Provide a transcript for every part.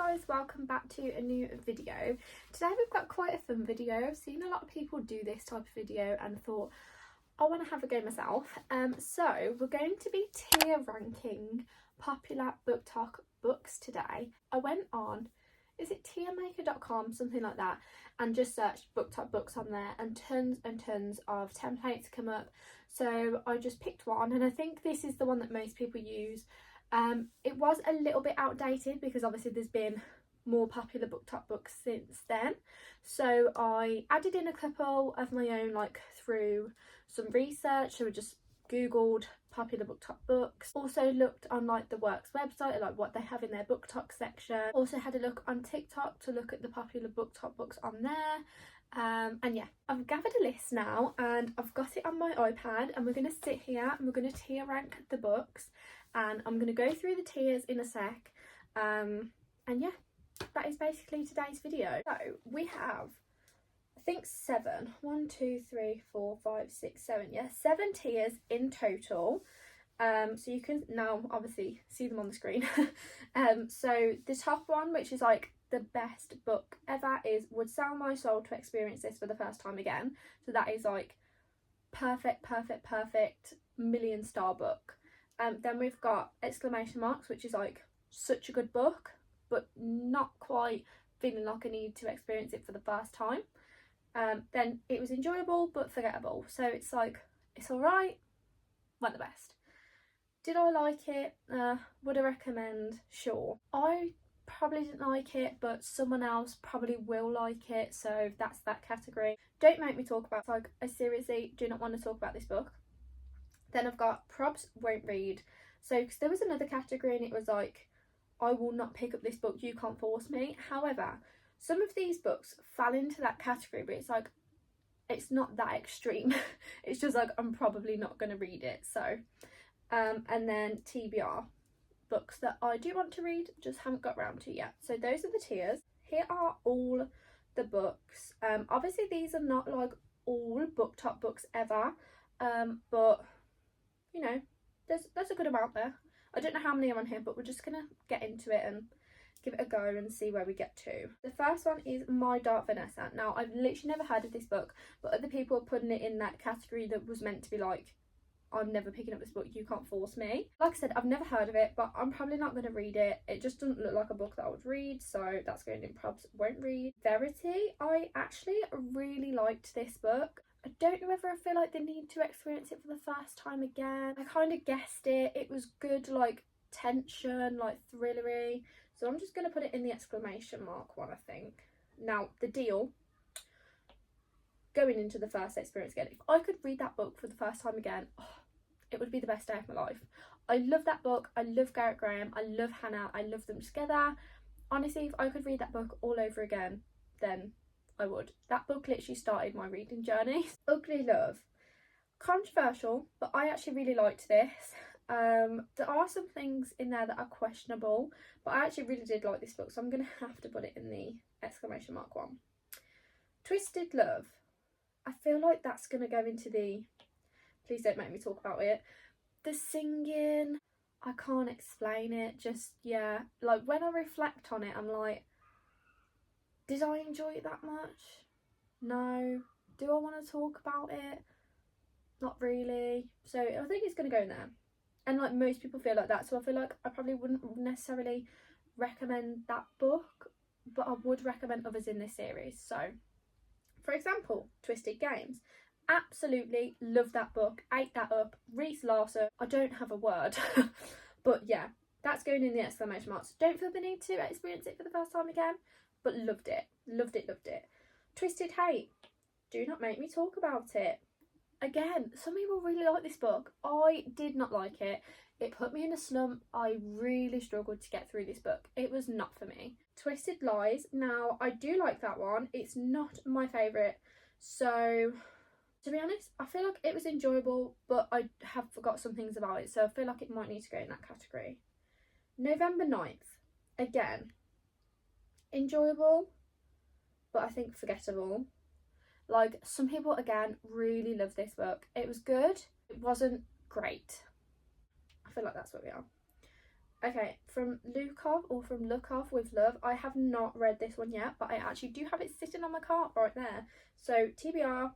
guys, welcome back to a new video. Today we've got quite a fun video. I've seen a lot of people do this type of video and thought I want to have a go myself. So we're going to be tier ranking popular booktok books today. I went on, is it tiermaker.com, something like that, and just searched booktok books on there, and tons of templates come up. So I just picked one, and I think this is the one that most people use. It was a little bit outdated because obviously there's been more popular booktok books since then, so I added in a couple of my own, like through some research. So I just googled popular booktok books, also looked on like the works website, like what they have in their booktok section, also had a look on TikTok to look at the popular booktok books on there. And yeah, I've gathered a list now and I've got it on my iPad, and we're going to sit here and we're going to tier rank the books, and I'm going to go through the tiers in a sec. And yeah, that is basically today's video. So we have, I think 7, 1, 2, 3, 4, 5, 6, 7, yeah, 7 tiers in total. So you can now obviously see them on the screen. So the top one, which is like the best book ever, is Would Sell My Soul to Experience This for the First Time Again. So that is like perfect million-star book. Then we've got exclamation marks, which is like such a good book, but not quite feeling like I need to experience it for the first time. Then it was enjoyable but forgettable. So it's like, it's alright, not the best. Did I like it? Would I recommend? Sure. I probably didn't like it, but someone else probably will like it, so that's that category. Don't make me talk about it. Like, I seriously do not want to talk about this book. Then I've got probs won't read. So because there was another category and it was like, I will not pick up this book, you can't force me. However, some of these books fall into that category, but it's like, it's not that extreme. It's just like, I'm probably not going to read it. So and then TBR, books that I do want to read, just haven't got round to yet. So those are the tiers. Here are all the books. Obviously these are not like all booktok books ever, but you know, there's a good amount there. I don't know how many are on here, but we're just gonna get into it and give it a go and see where we get to. The first one is My Dark Vanessa. Now, I've literally never heard of this book, but other people are putting it in that category that was meant to be like, I'm never picking up this book, you can't force me. Like I said, I've never heard of it, but I'm probably not going to read it. It just doesn't look like a book that I would read, so that's going in probs won't read. Verity, I actually really liked this book. I don't know whether I feel like they need to experience it for the first time again. I kind of guessed it. It was good, like tension, like thrillery. So I'm just going to put it in the exclamation mark one, I think. Now, the deal, going into the first experience again, if I could read that book for the first time again, oh, it would be the best day of my life. I love that book. I love Garrett Graham. I love Hannah. I love them together. Honestly, if I could read that book all over again, then I would. That book literally started my reading journey. Ugly Love. Controversial, but I actually really liked this. There are some things in there that are questionable, but I actually really did like this book, so I'm going to have to put it in the exclamation mark one. Twisted Love. I feel like that's going to go into the, please don't make me talk about it. The singing, I can't explain it, just, yeah. Like, when I reflect on it, I'm like, did I enjoy it that much? No. Do I want to talk about it? Not really. So I think it's going to go in there. And like, most people feel like that, so I feel like I probably wouldn't necessarily recommend that book, but I would recommend others in this series. So, for example, Twisted Games. Absolutely love that book, ate that up. Reese Larson, I don't have a word. But yeah, that's going in the exclamation marks. Don't feel the need to experience it for the first time again, but loved it. Twisted Hate. Do not make me talk about it. Again, some people really like this book. I did not like it. It put me in a slump. I really struggled to get through this book. It was not for me. Twisted Lies. Now, I do like that one. It's not my favourite. So, to be honest, I feel like it was enjoyable, but I have forgot some things about it. So I feel like it might need to go in that category. November 9th. Again, enjoyable, but I think forgettable. Like, some people, again, really love this book. It was good. It wasn't great. I feel like that's what we are. Okay, from Look Off with Love. I have not read this one yet, but I actually do have it sitting on my cart right there. So TBR,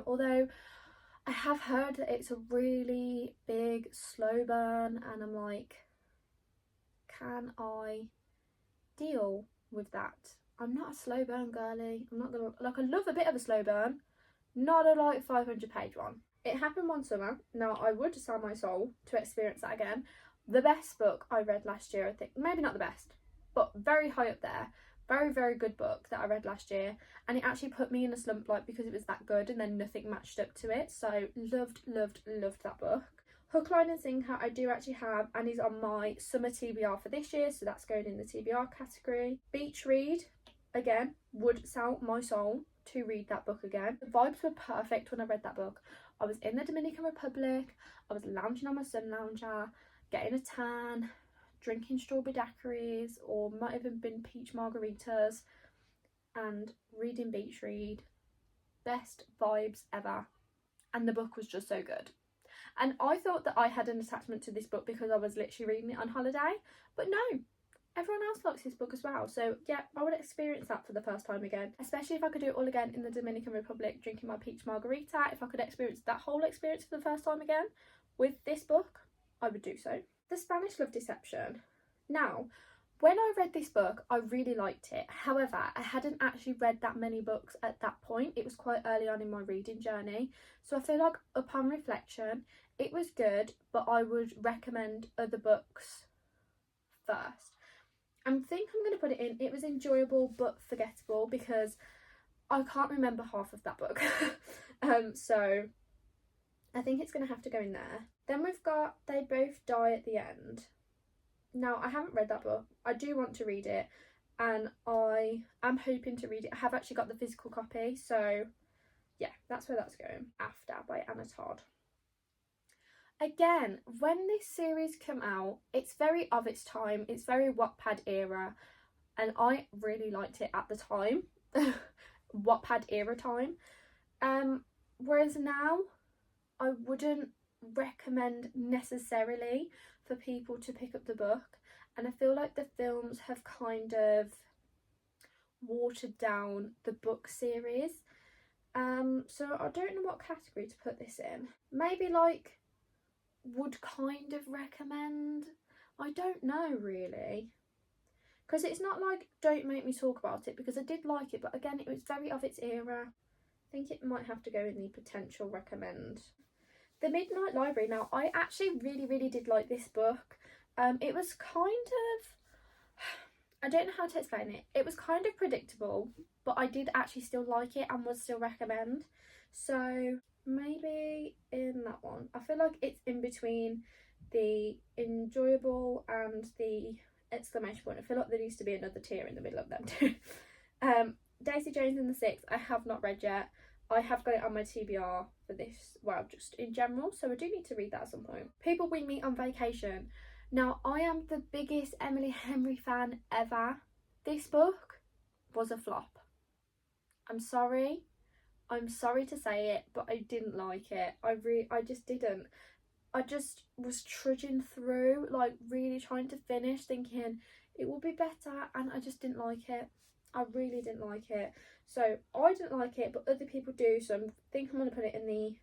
although I have heard that it's a really big slow burn, and I'm like, can I deal with that? I'm not a slow burn girly. I'm not gonna, like, I love a bit of a slow burn, not a like 500-page one. It happened one summer. Now I would sell my soul to experience that again. The best book I read last year, I think, maybe not the best, but very high up there. Very, very good book that I read last year, and it actually put me in a slump, like, because it was that good and then nothing matched up to it. So loved, loved, loved that book. Hook, Line and Sinker I do actually have, and is on my summer TBR for this year, so that's going in the TBR category. Beach read, again, would sell my soul to read that book again. The vibes were perfect when I read that book. I was in the Dominican Republic, I was lounging on my sun lounger, getting a tan, drinking strawberry daiquiris, or might have even been peach margaritas, and reading beach read. Best vibes ever. And the book was just so good. And I thought that I had an attachment to this book because I was literally reading it on holiday, but no, everyone else likes this book as well. So yeah, I would experience that for the first time again, especially if I could do it all again in the Dominican Republic, drinking my peach margarita. If I could experience that whole experience for the first time again with this book, I would do so. The Spanish Love Deception. Now, when I read this book, I really liked it. However, I hadn't actually read that many books at that point. It was quite early on in my reading journey. So I feel like upon reflection, it was good, but I would recommend other books first. I think I'm going to put it in, it was enjoyable but forgettable, because I can't remember half of that book. So I think it's going to have to go in there. Then we've got They Both Die at the End. Now, I haven't read that book. I do want to read it, and I am hoping to read it. I have actually got the physical copy, so yeah, that's where that's going. After by Anna Todd. Again, when this series came out, it's very of its time. It's very Wattpad era, and I really liked it at the time. Wattpad era time. Whereas now, I wouldn't recommend necessarily for people to pick up the book, and I feel like the films have kind of watered down the book series. So I don't know what category to put this in. Maybe like would kind of recommend. I don't know really, because it's not like don't make me talk about it, because I did like it, but again, it was very of its era. I think it might have to go in the potential recommend. The Midnight Library. Now, I actually really did like this book. It was kind of, I don't know how to explain it. It was kind of predictable, but I did actually still like it and would still recommend. So maybe in that one. I feel like it's in between the enjoyable and the exclamation point. I feel like there needs to be another tier in the middle of them too. Daisy Jones and the Six, I have not read yet. I have got it on my TBR for this, well, just in general, so I do need to read that at some point. People We Meet on Vacation. Now, I am the biggest Emily Henry fan ever. This book was a flop. I'm sorry to say it, but I didn't like it. I just didn't. I just was trudging through, like really trying to finish, thinking it will be better, and I just didn't like it. I really didn't like it. So I didn't like it, but other people do, so I think I'm going to put it in the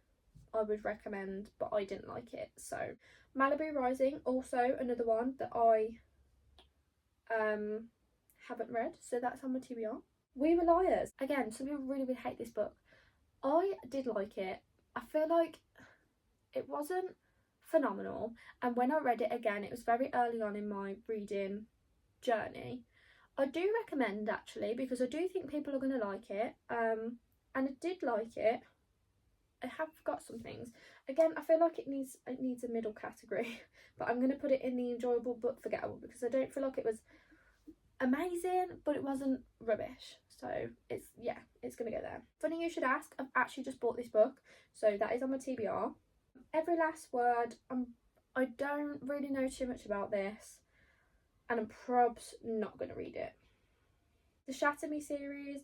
I would recommend, but I didn't like it. So Malibu Rising, also another one that I haven't read, so that's on my TBR. We Were Liars. Again, some people really would hate this book. I did like it. I feel like it wasn't phenomenal, and when I read it again, it was very early on in my reading journey. I do recommend, actually, because I do think people are going to like it, and I did like it. I have got some things. Again, I feel like it needs a middle category, but I'm going to put it in the enjoyable but forgettable, because I don't feel like it was amazing, but it wasn't rubbish. So it's going to go there. Funny you should ask, I've actually just bought this book, so that is on my TBR. Every Last Word. I don't really know too much about this, and I'm probs not going to read it. The Shatter Me series.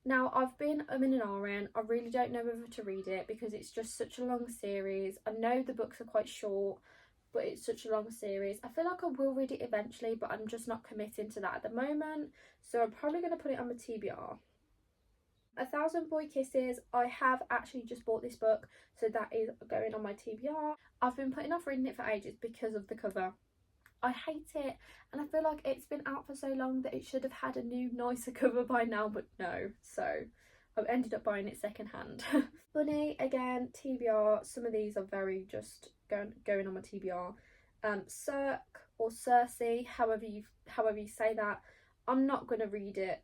Now, I've been in an RN. I really don't know whether to read it because it's just such a long series. I know the books are quite short, but it's such a long series. I feel like I will read it eventually, but I'm just not committing to that at the moment, so I'm probably going to put it on my TBR. 1,000 Boy Kisses, I have actually just bought this book, so that is going on my TBR. I've been putting off reading it for ages because of the cover. I hate it, and I feel like it's been out for so long that it should have had a new nicer cover by now, but no, so I've ended up buying it secondhand. Bunny, again, TBR. Some of these are very just going on my TBR. Cirque or Circe, however you say that, I'm not going to read it,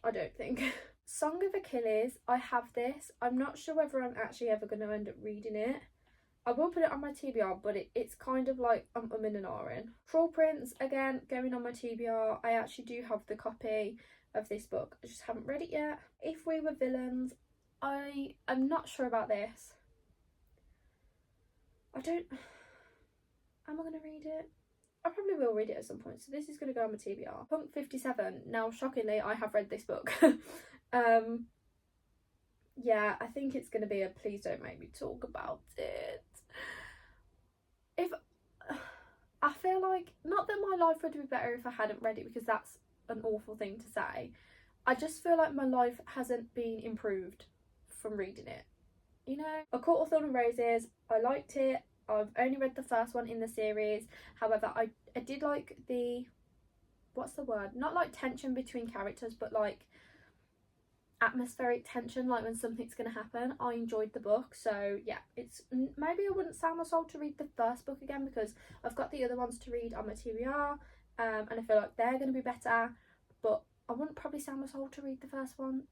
I don't think. Song of Achilles, I have this. I'm not sure whether I'm actually ever going to end up reading it. I will put it on my TBR, but it's kind of like I'm in and ahhing. Cruel Prince, again, going on my TBR. I actually do have the copy of this book. I just haven't read it yet. If We Were Villains, I am not sure about this. Am I going to read it? I probably will read it at some point, so this is going to go on my TBR. Punk 57, now shockingly I have read this book. Yeah, I think it's going to be a please don't make me talk about it. I feel like, not that my life would be better if I hadn't read it, because that's an awful thing to say. I just feel like my life hasn't been improved from reading it. You know, A Court of Thorn and Roses, I liked it. I've only read the first one in the series. However, I did like the, what's the word? Not like tension between characters, but like atmospheric tension, like when something's going to happen. I enjoyed the book, so yeah, it's maybe I wouldn't sell my soul to read the first book again, because I've got the other ones to read on my TBR, and I feel like they're going to be better, but I wouldn't probably sell my soul to read the first one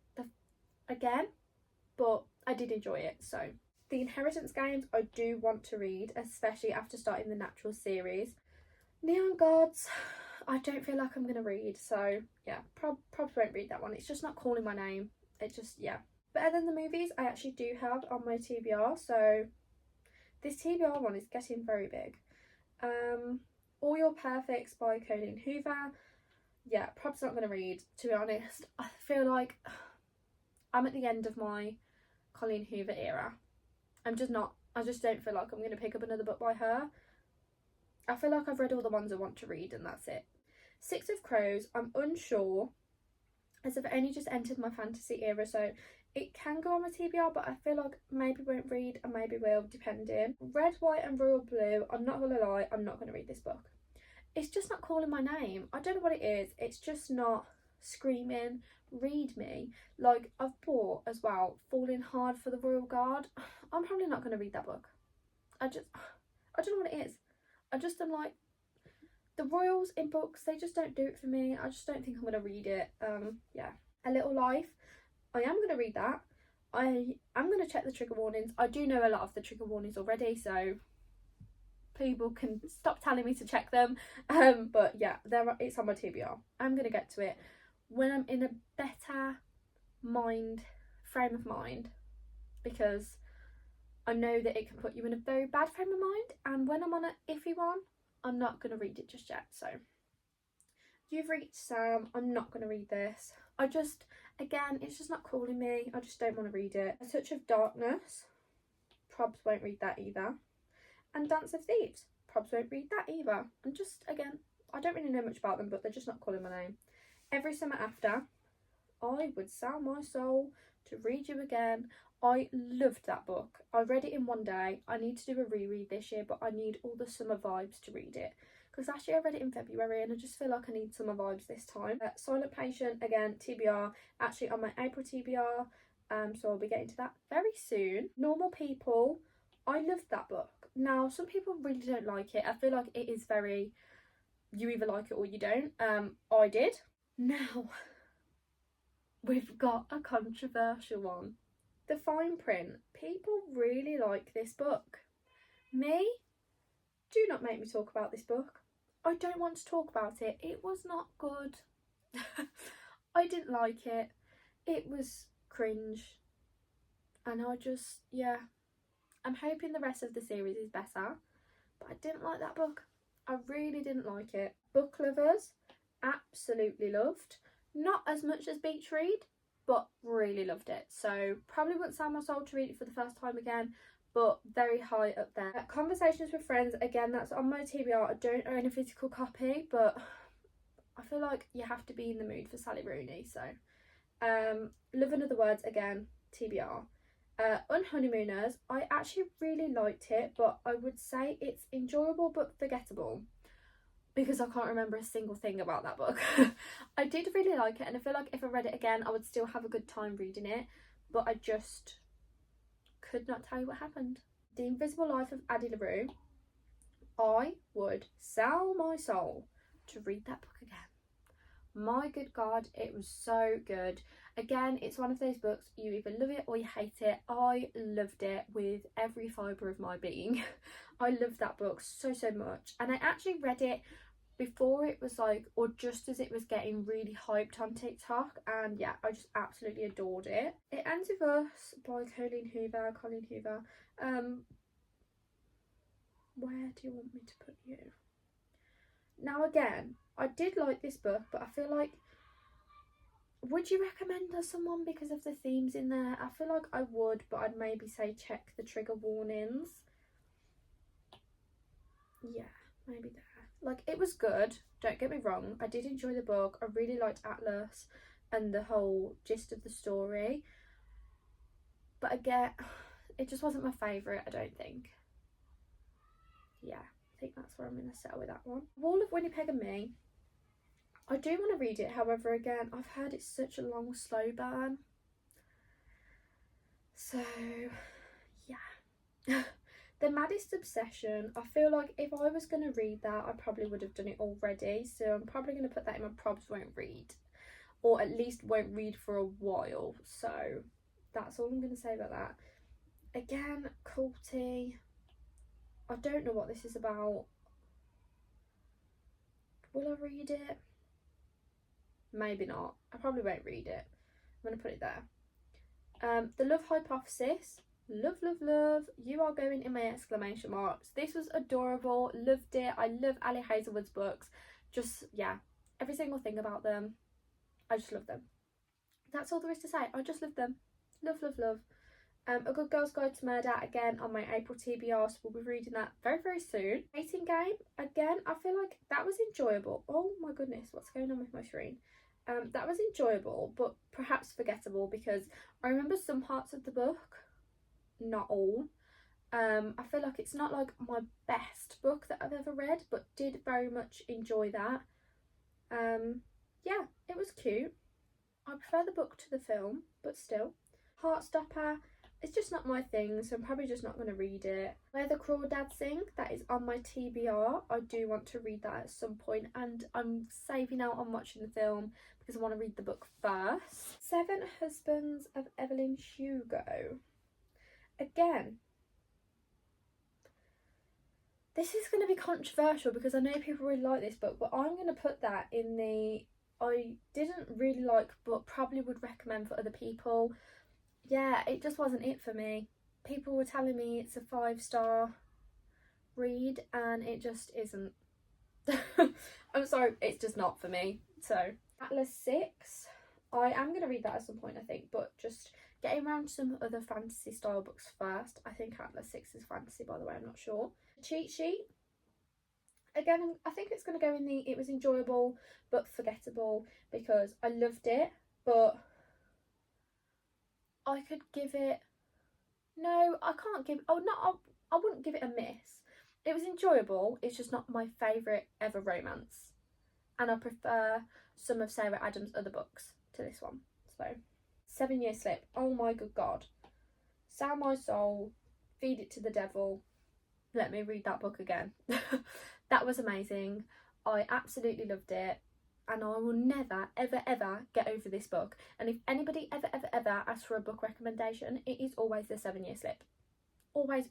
again, but I did enjoy it. So the Inheritance Games I do want to read, especially after starting the Natural series. Neon Gods, I don't feel like I'm going to read, so yeah, probably won't read that one. It's just not calling my name. It just, yeah. Better Than the Movies, I actually do have on my TBR, so this TBR one is getting very big. All Your Perfects by Colleen Hoover, yeah, probably not going to read, to be honest. I feel like I'm at the end of my Colleen Hoover era. I just don't feel like I'm going to pick up another book by her. I feel like I've read all the ones I want to read, and that's it. Six of Crows, I'm unsure, as I've only just entered my fantasy era, so it can go on my TBR, but I feel like maybe won't read and maybe will, depending. Red, White and Royal Blue, I'm not going to lie, I'm not going to read this book. It's just not calling my name. I don't know what it is. It's just not screaming, read me. Like, I've bought as well Falling Hard for the Royal Guard. I'm probably not going to read that book. I don't know what it is. I just am like, the royals in books, they just don't do it for me. I just don't think I'm going to read it. Yeah. A Little Life, I am going to read that. I am going to check the trigger warnings. I do know a lot of the trigger warnings already, so people can stop telling me to check them. But yeah, it's on my TBR. I'm going to get to it when I'm in a better frame of mind, because I know that it can put you in a very bad frame of mind, and when I'm on an iffy one, I'm not going to read it just yet. So You've Reached Sam, I'm not going to read this. Again, it's just not calling me. I just don't want to read it. A Touch of Darkness, probs won't read that either. And Dance of Thieves, probs won't read that either. And just, again, I don't really know much about them, but they're just not calling my name. Every Summer After, I would sell my soul to read you again. I loved that book. I read it in one day. I need to do a reread this year, but I need all the summer vibes to read it, because last year I read it in February and I just feel like I need summer vibes this time. Silent Patient, again, TBR, actually on my April TBR, so I'll be getting to that very soon. Normal People, I loved that book. Now, some people really don't like it. I feel like it is very, you either like it or you don't. I did. Now, we've got a controversial one. The Fine Print. People really like this book. Me? Do not make me talk about this book. I don't want to talk about it. It was not good. I didn't like it. It was cringe. And yeah. I'm hoping the rest of the series is better. But I didn't like that book. I really didn't like it. Book Lovers. Absolutely loved. Not as much as Beach Read, but really loved it. So probably wouldn't sell my soul to read it for the first time again, but very high up there. Conversations with Friends, again, that's on my TBR. I don't own a physical copy, but I feel like you have to be in the mood for Sally Rooney. So Love and Other Words, again, TBR. Unhoneymooners, I actually really liked it, but I would say it's enjoyable but forgettable because I can't remember a single thing about that book. I did really like it, and I feel like if I read it again I would still have a good time reading it, but I just could not tell you what happened. The Invisible Life of Addie LaRue, I would sell my soul to read that book again. My good God, it was so good. Again, it's one of those books, you either love it or you hate it. I loved it with every fibre of my being. I loved that book so much, and I actually read it before it was like, or just as it was getting really hyped on TikTok, and yeah, I just absolutely adored it. It Ends With Us by Colleen Hoover. Where do you want me to put you? Now again, I did like this book, but I feel like, would you recommend to someone because of the themes in there? I feel like I would, but I'd maybe say check the trigger warnings. Yeah, maybe there. Like, it was good, don't get me wrong, I did enjoy the book. I really liked Atlas and the whole gist of the story, but again, it just wasn't my favourite, I don't think. Yeah, I think that's where I'm going to settle with that one. Wall of Winnipeg and Me, I do want to read it, however, again, I've heard it's such a long, slow burn. So, yeah. The Maddest Obsession, I feel like if I was going to read that, I probably would have done it already. So I'm probably going to put that in my probs won't read. Or at least won't read for a while. So that's all I'm going to say about that. Again, culty. I don't know what this is about. Will I read it? Maybe not. I probably won't read it. I'm going to put it there. The Love Hypothesis. Love, you are going in my exclamation marks. This was adorable, loved it. I love Ali Hazelwood's books. Just, yeah, every single thing about them, I just love them. That's all there is to say. I just love them. Love. A Good Girl's Guide to Murder, again on my April TBR, so we'll be reading that very soon. Dating Game, again, I feel like that was enjoyable. Oh my goodness, what's going on with my screen? That was enjoyable, but perhaps forgettable because I remember some parts of the book, not all. I feel like it's not like my best book that I've ever read, but did very much enjoy that. Yeah, it was cute. I prefer the book to the film, but still. Heartstopper, it's just not my thing, so I'm probably just not going to read it. Where the Crawdads Sing, that is on my TBR. I do want to read that at some point, and I'm saving out on watching the film because I want to read the book first. Seven Husbands of Evelyn Hugo. Again, this is going to be controversial because I know people really like this book, but I'm going to put that in the I didn't really like but probably would recommend for other people. Yeah, it just wasn't it for me. People were telling me it's a 5-star read and it just isn't. I'm sorry, it's just not for me. So Atlas 6, I am going to read that at some point, I think, but just getting around to some other fantasy style books first. I think Atlas 6 is fantasy, by the way, I'm not sure. Cheat Sheet, again, I think it's going to go in the it was enjoyable but forgettable because I loved it, but I could give it, no, I can't give, I wouldn't give it a miss. It was enjoyable, it's just not my favourite ever romance, and I prefer some of Sarah Adams' other books to this one. So 7 Year Slip, oh my good God, sell my soul, feed it to the devil, let me read that book again. That was amazing. I absolutely loved it, and I will never ever get over this book. And if anybody ever asks for a book recommendation, it is always the 7 Year Slip. Always.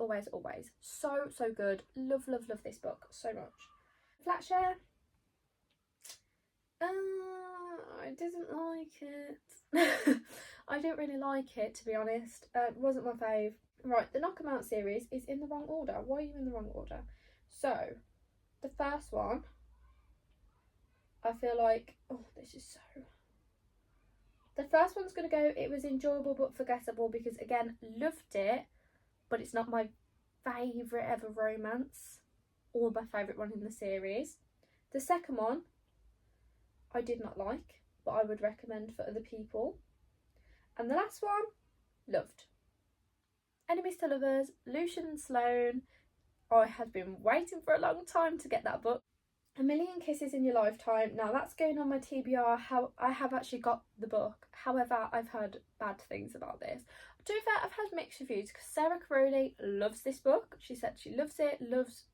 So good. Love this book so much. Flatshare, I didn't like it. I didn't really like it, to be honest. It wasn't my fave. Right, the Knock 'Em Out series is in the wrong order. Why are you in the wrong order? So, the first one, I feel like, oh, this is so... The first one's going to go, it was enjoyable but forgettable because, again, loved it, but it's not my favourite ever romance or my favourite one in the series. The second one I did not like, but I would recommend for other people. And the last one, loved. Enemies to Lovers, Lucian and Sloane. I had been waiting for a long time to get that book. A Million Kisses in Your Lifetime. Now that's going on my TBR. How I have actually got the book. However, I've heard bad things about this. To be fair, I've had mixed reviews because Sarah Caroli loves this book. She said she loves it. Loves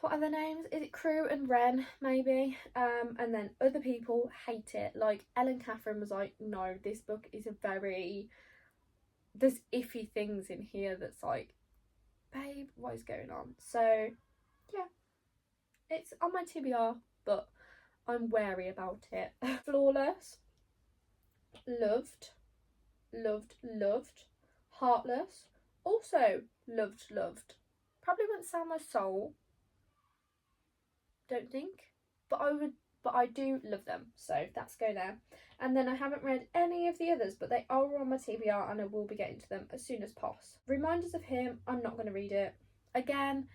what are their names? Is it Crew and Ren maybe? And then other people hate it. Like Ellen Catherine was like, no, this book is there's iffy things in here that's like, babe, what is going on? So yeah, it's on my TBR, but I'm wary about it. Flawless, loved. Heartless, also loved. Probably wouldn't sell my soul, don't think, but I do love them, so that's go there. And then I haven't read any of the others, but they are on my TBR and I will be getting to them as soon as possible. Reminders of Him, I'm not going to read it. Again,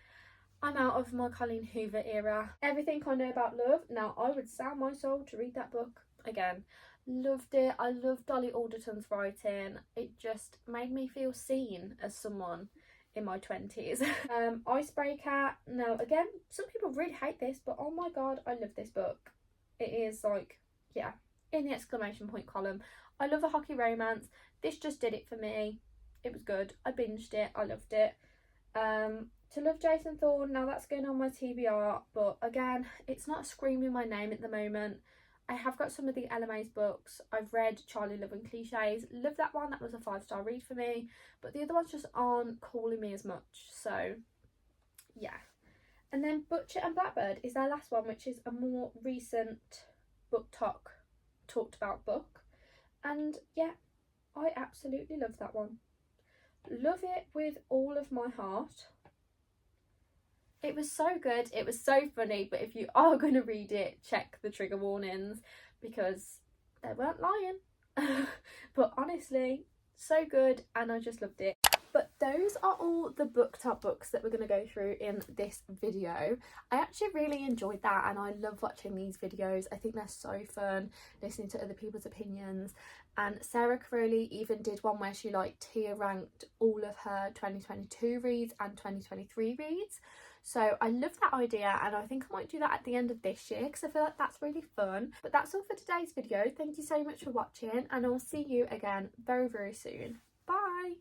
I'm out of my Colleen Hoover era. Everything I Know About Love. Now, I would sell my soul to read that book again. Loved it. I love Dolly Alderton's writing. It just made me feel seen as someone in my 20s. Icebreaker. Now, again, some people really hate this, but oh my god, I love this book. It is like, yeah, in the exclamation point column. I love a hockey romance. This just did it for me. It was good. I binged it. I loved it. To Love Jason Thorne, now that's going on my TBR, but again, it's not screaming my name at the moment. I have got some of the LMA's books. I've read Charlie Love and Cliches. Love that one. That was a 5-star read for me. But the other ones just aren't calling me as much. So, yeah. And then Butcher and Blackbird is their last one, which is a more recent booktok talked about book. And yeah, I absolutely love that one. Love it with all of my heart. It was so good, it was so funny, but if you are going to read it, check the trigger warnings because they weren't lying. But honestly, so good and I just loved it. But those are all the BookTok books that we're going to go through in this video. I actually really enjoyed that and I love watching these videos. I think they're so fun, listening to other people's opinions. And Sarah Caroli even did one where she like tier ranked all of her 2022 reads and 2023 reads. So I love that idea and I think I might do that at the end of this year because I feel like that's really fun. But that's all for today's video. Thank you so much for watching and I'll see you again very, very soon. Bye!